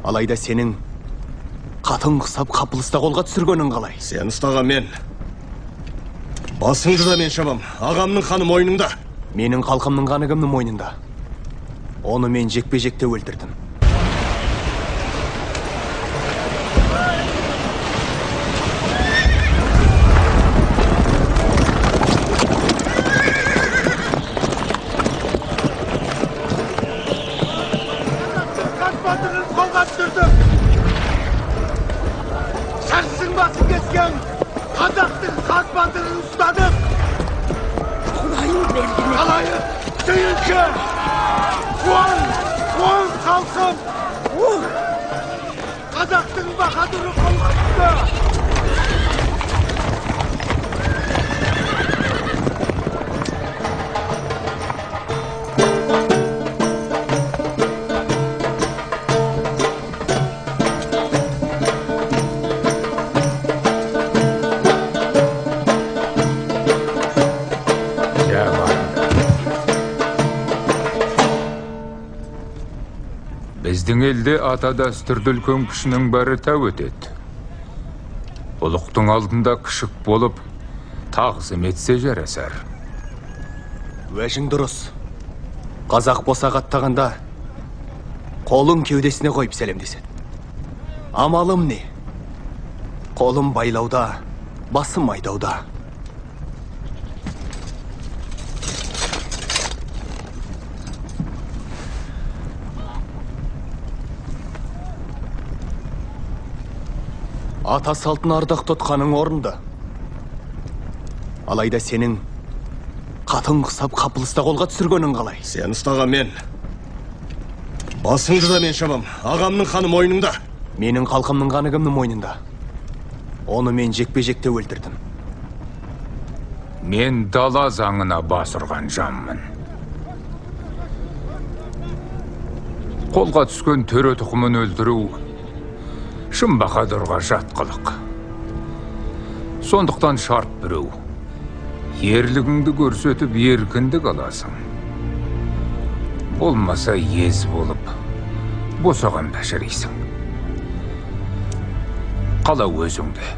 Алайда сенің қатын құсап қапылыста қолға түсіргенін қалай? Сен ұстаған мен. Басыңды да мен шабам. Ағамның қаны мойныңда. Менің қалқымның қаны кімнің мойнында? Оны мен жекпе-жекте өлтірдім. Шаршың басын кескен қазақтың хас батырын ұстадық. Құдайым берді ме? Қалайық, сүйінші! Қуан халқым! Қазақтың баһадүрі қолға түсті! Біздің елде ата дәстүрді үлкен кішінің бәрі тәу етеді. Ұлықтың алдында кішік болып, тағзым етсе жарасар. Уәжің дұрыс. Қазақ босақ аттағанда қолын кеудесіне қойып сәлемдеседі. Амалым не? Қолым байлауда, басым айдауда. Ата салтын ардақ тұтқаның орынды. Алайда сенің қатын құсап қапылыста қолға түсіргенін қалай? Сен ұстаған мен. Басыңды да мен шабам. Ағамның қаны мойныңда. Менің қалқымның қаны кімнің мойнында? Оны мен жекпе-жекте өлтірдім. Мен дала заңына бас ұрған жанмын. Қолға түскен төре тұқымын өлтіру шын баһадүрға жат қылық. Сондықтан шарт біреу. Ерлігіңді көрсетіп еркіндік аласың. Болмаса ез болып, босаған бәшірейсің. Қала өзіңді.